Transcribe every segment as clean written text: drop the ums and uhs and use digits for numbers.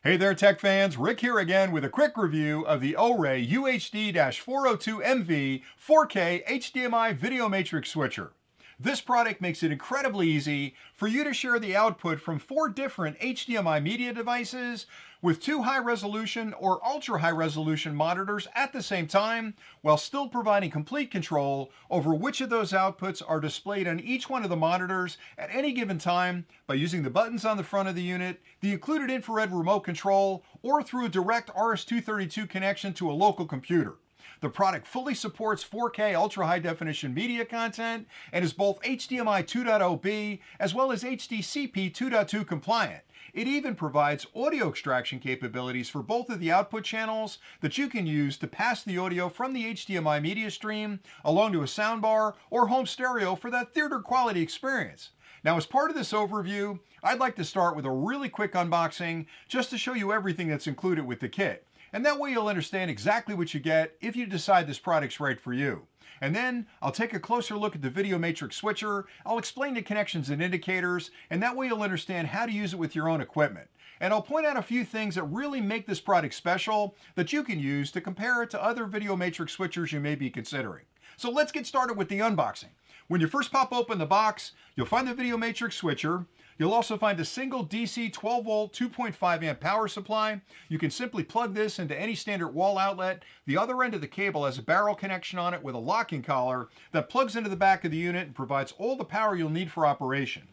Hey there, tech fans. Rick here again with a quick review of the Orei UHD-402MV 4K HDMI video matrix switcher. This product makes it incredibly easy for you to share the output from 4 different HDMI media devices with 2 high-resolution or ultra-high-resolution monitors at the same time, while still providing complete control over which of those outputs are displayed on each one of the monitors at any given time by using the buttons on the front of the unit, the included infrared remote control, or through a direct RS-232 connection to a local computer. The product fully supports 4K ultra-high definition media content and is both HDMI 2.0B as well as HDCP 2.2 compliant. It even provides audio extraction capabilities for both of the output channels that you can use to pass the audio from the HDMI media stream along to a soundbar or home stereo for that theater quality experience. Now, as part of this overview, I'd like to start with a really quick unboxing just to show you everything that's included with the kit. And that way you'll understand exactly what you get if you decide this product's right for you. And then I'll take a closer look at the video matrix switcher, I'll explain the connections and indicators, and that way you'll understand how to use it with your own equipment. And I'll point out a few things that really make this product special that you can use to compare it to other video matrix switchers you may be considering. So let's get started with the unboxing. When you first pop open the box, you'll find the video matrix switcher. You'll also find a single DC 12-volt 2.5 amp power supply. You can simply plug this into any standard wall outlet. The other end of the cable has a barrel connection on it with a locking collar that plugs into the back of the unit and provides all the power you'll need for operation.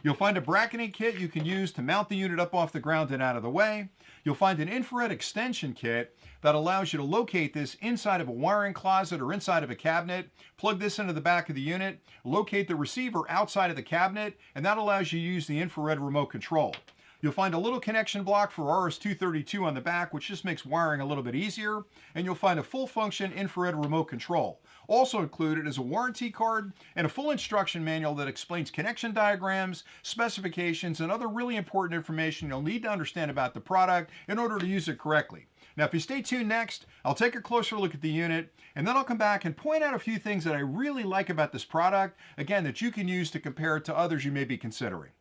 You'll find a bracketing kit you can use to mount the unit up off the ground and out of the way. You'll find an infrared extension kit that allows you to locate this inside of a wiring closet or inside of a cabinet. Plug this into the back of the unit, locate the receiver outside of the cabinet, and that allows you to use the infrared remote control. You'll find a little connection block for RS-232 on the back, which just makes wiring a little bit easier, and you'll find a full function infrared remote control. Also included is a warranty card and a full instruction manual that explains connection diagrams, specifications, and other really important information you'll need to understand about the product in order to use it correctly. Now, if you stay tuned next, I'll take a closer look at the unit, and then I'll come back and point out a few things that I really like about this product, again, that you can use to compare it to others you may be considering.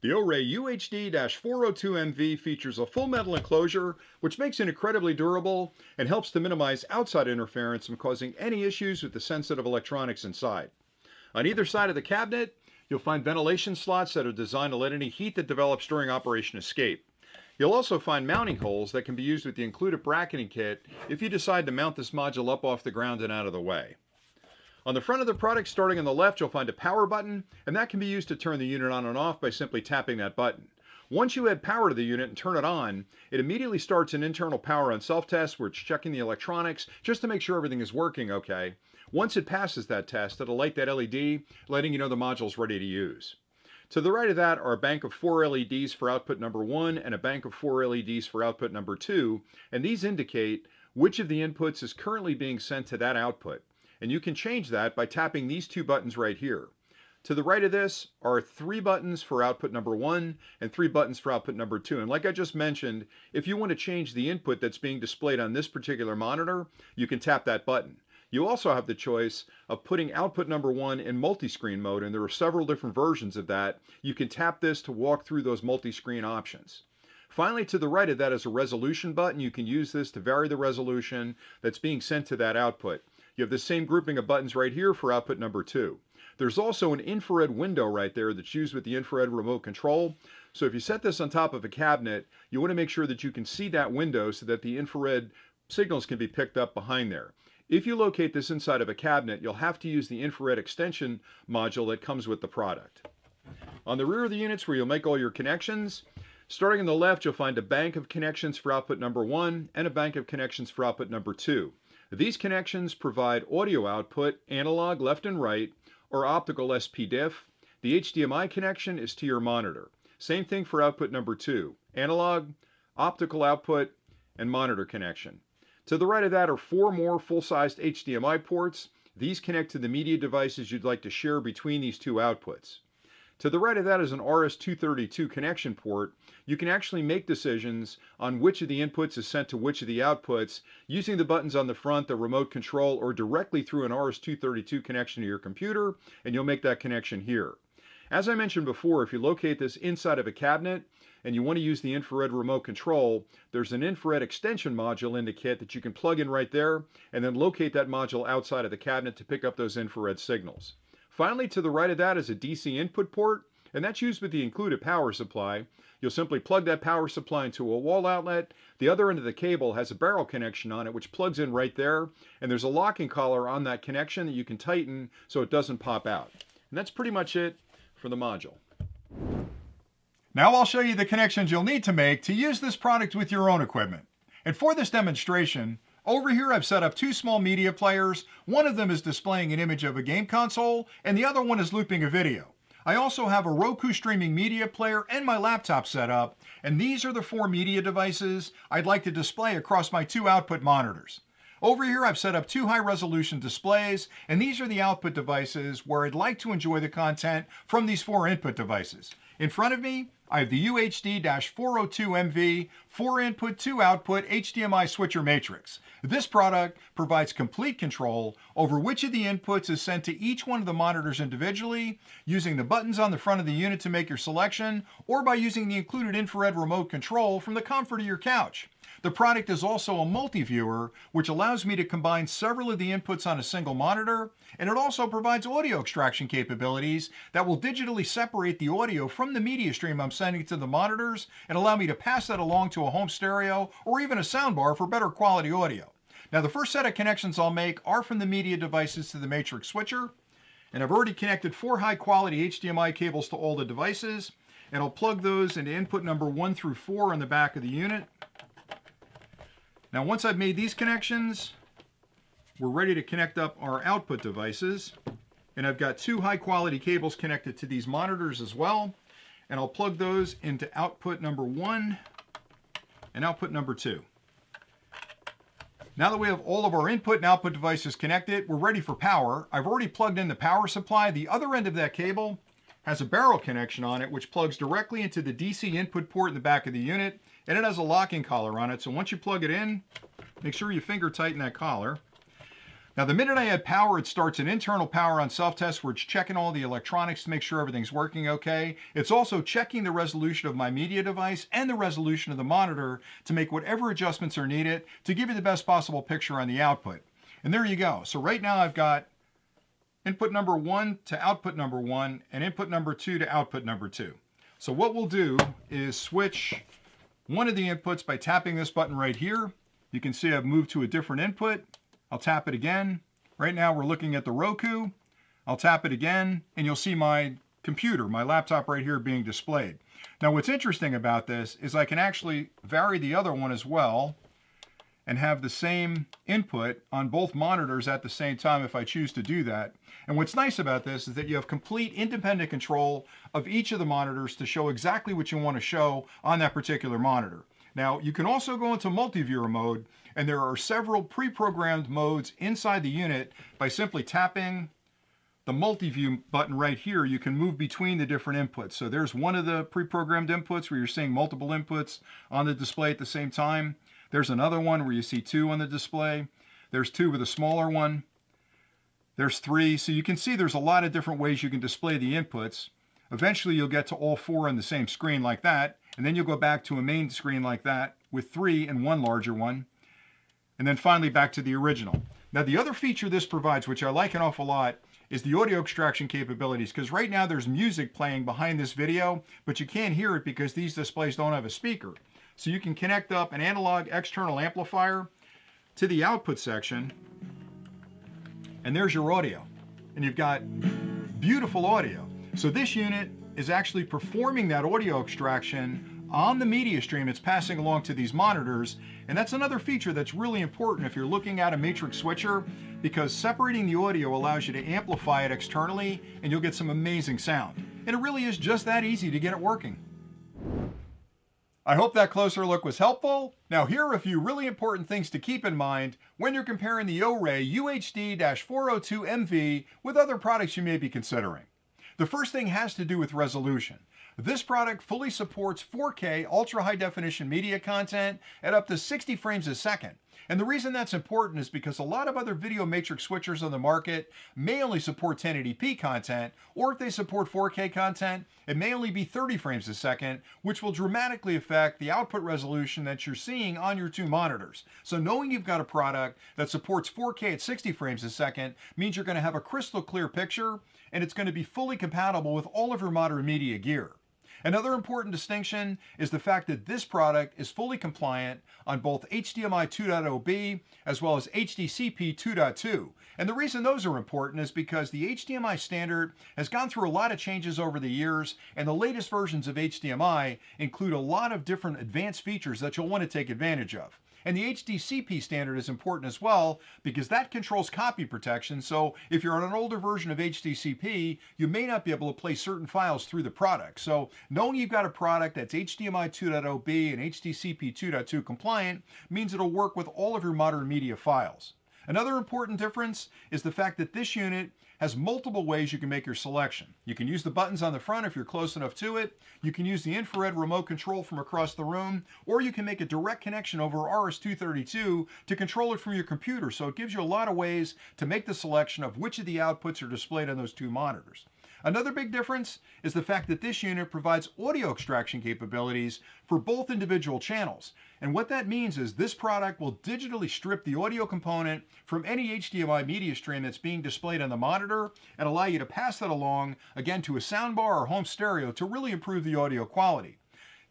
The Orei UHD-402MV features a full metal enclosure, which makes it incredibly durable and helps to minimize outside interference from causing any issues with the sensitive electronics inside. On either side of the cabinet, you'll find ventilation slots that are designed to let any heat that develops during operation escape. You'll also find mounting holes that can be used with the included bracketing kit if you decide to mount this module up off the ground and out of the way. On the front of the product, starting on the left, you'll find a power button, and that can be used to turn the unit on and off by simply tapping that button. Once you add power to the unit and turn it on, it immediately starts an internal power on self-test where it's checking the electronics just to make sure everything is working okay. Once it passes that test, it'll light that LED, letting you know the module's ready to use. To the right of that are a bank of 4 LEDs for output number 1 and a bank of 4 LEDs for output number 2, and these indicate which of the inputs is currently being sent to that output. And you can change that by tapping these 2 buttons right here. To the right of this are 3 buttons for output number 1 and 3 buttons for output number 2. And like I just mentioned, if you want to change the input that's being displayed on this particular monitor, you can tap that button. You also have the choice of putting output number 1 in multi-screen mode, and there are several different versions of that. You can tap this to walk through those multi-screen options. Finally, to the right of that is a resolution button. You can use this to vary the resolution that's being sent to that output. You have the same grouping of buttons right here for output number 2. There's also an infrared window right there that's used with the infrared remote control. So if you set this on top of a cabinet, you want to make sure that you can see that window so that the infrared signals can be picked up behind there. If you locate this inside of a cabinet, you'll have to use the infrared extension module that comes with the product. On the rear of the units where you'll make all your connections, starting on the left, you'll find a bank of connections for output number 1 and a bank of connections for output number 2. These connections provide audio output, analog left and right, or optical SPDIF. The HDMI connection is to your monitor. Same thing for output number 2, analog, optical output, and monitor connection. To the right of that are 4 more full-sized HDMI ports. These connect to the media devices you'd like to share between these 2 outputs. To the right of that is an RS-232 connection port. You can actually make decisions on which of the inputs is sent to which of the outputs using the buttons on the front, the remote control, or directly through an RS-232 connection to your computer, and you'll make that connection here. As I mentioned before, if you locate this inside of a cabinet and you want to use the infrared remote control, there's an infrared extension module in the kit that you can plug in right there and then locate that module outside of the cabinet to pick up those infrared signals. Finally, to the right of that is a DC input port, and that's used with the included power supply. You'll simply plug that power supply into a wall outlet. The other end of the cable has a barrel connection on it, which plugs in right there, and there's a locking collar on that connection that you can tighten so it doesn't pop out. And that's pretty much it for the module. Now I'll show you the connections you'll need to make to use this product with your own equipment. And for this demonstration, over here I've set up two small media players. One of them is displaying an image of a game console, and the other one is looping a video. I also have a Roku streaming media player and my laptop set up, and these are the four media devices I'd like to display across my two output monitors. Over here I've set up two high-resolution displays, and these are the output devices where I'd like to enjoy the content from these four input devices. In front of me, I have the UHD-402MV 4 input 2 output HDMI switcher matrix. This product provides complete control over which of the inputs is sent to each one of the monitors individually, using the buttons on the front of the unit to make your selection, or by using the included infrared remote control from the comfort of your couch. The product is also a multi-viewer, which allows me to combine several of the inputs on a single monitor, and it also provides audio extraction capabilities that will digitally separate the audio from the media stream I'm sending to the monitors and allow me to pass that along to a home stereo or even a soundbar for better quality audio. Now, the first set of connections I'll make are from the media devices to the matrix switcher, and I've already connected 4 high-quality HDMI cables to all the devices, and I'll plug those into input number 1 through 4 on the back of the unit. Now, once I've made these connections, we're ready to connect up our output devices. And I've got 2 high-quality cables connected to these monitors as well. And I'll plug those into output number 1 and output number 2. Now that we have all of our input and output devices connected, we're ready for power. I've already plugged in the power supply. The other end of that cable has a barrel connection on it, which plugs directly into the DC input port in the back of the unit. And it has a locking collar on it, so once you plug it in, make sure you finger tighten that collar. Now, the minute I add power, it starts an internal power on self-test where it's checking all the electronics to make sure everything's working okay. It's also checking the resolution of my media device and the resolution of the monitor to make whatever adjustments are needed to give you the best possible picture on the output. And there you go. So right now I've got input number 1 to output number 1 and input number 2 to output number 2. So what we'll do is switch one of the inputs by tapping this button right here. You can see I've moved to a different input. I'll tap it again. Right now we're looking at the Roku. I'll tap it again and you'll see my computer, my laptop right here being displayed. Now what's interesting about this is I can actually vary the other one as well and have the same input on both monitors at the same time if I choose to do that. And what's nice about this is that you have complete independent control of each of the monitors to show exactly what you want to show on that particular monitor. Now, you can also go into multi-viewer mode, and there are several pre-programmed modes inside the unit. By simply tapping the multi-view button right here, you can move between the different inputs. So there's one of the pre-programmed inputs where you're seeing multiple inputs on the display at the same time. There's another one where you see 2 on the display. There's 2 with a smaller one. There's 3. So you can see there's a lot of different ways you can display the inputs. Eventually you'll get to all 4 on the same screen like that. And then you'll go back to a main screen like that with 3 and 1 larger one. And then finally back to the original. Now the other feature this provides, which I like an awful lot, is the audio extraction capabilities. Because right now there's music playing behind this video, but you can't hear it because these displays don't have a speaker. So you can connect up an analog external amplifier to the output section, and there's your audio. And you've got beautiful audio. So this unit is actually performing that audio extraction on the media stream it's passing along to these monitors. And that's another feature that's really important if you're looking at a matrix switcher, because separating the audio allows you to amplify it externally and you'll get some amazing sound. And it really is just that easy to get it working. I hope that closer look was helpful. Now here are a few really important things to keep in mind when you're comparing the Orei UHD-402MV with other products you may be considering. The first thing has to do with resolution. This product fully supports 4K ultra high definition media content at up to 60 frames a second. And the reason that's important is because a lot of other video matrix switchers on the market may only support 1080p content, or if they support 4K content, it may only be 30 frames a second, which will dramatically affect the output resolution that you're seeing on your two monitors. So knowing you've got a product that supports 4K at 60 frames a second means you're going to have a crystal clear picture, and it's going to be fully compatible with all of your modern media gear. Another important distinction is the fact that this product is fully compliant on both HDMI 2.0B as well as HDCP 2.2. And the reason those are important is because the HDMI standard has gone through a lot of changes over the years, and the latest versions of HDMI include a lot of different advanced features that you'll want to take advantage of. And the HDCP standard is important as well because that controls copy protection. So if you're on an older version of HDCP, you may not be able to play certain files through the product. So knowing you've got a product that's HDMI 2.0B and HDCP 2.2 compliant means it'll work with all of your modern media files. Another important difference is the fact that this unit has multiple ways you can make your selection. You can use the buttons on the front if you're close enough to it. You can use the infrared remote control from across the room, or you can make a direct connection over RS-232 to control it from your computer. So it gives you a lot of ways to make the selection of which of the outputs are displayed on those two monitors. Another big difference is the fact that this unit provides audio extraction capabilities for both individual channels. And what that means is this product will digitally strip the audio component from any HDMI media stream that's being displayed on the monitor and allow you to pass that along, again, to a soundbar or home stereo to really improve the audio quality.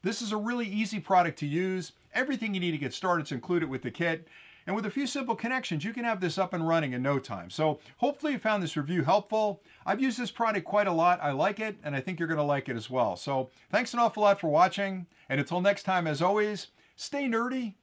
This is a really easy product to use. Everything you need to get started is included with the kit. And with a few simple connections, you can have this up and running in no time. So hopefully you found this review helpful. I've used this product quite a lot. I like it, and I think you're going to like it as well. So thanks an awful lot for watching. And until next time, as always, stay nerdy.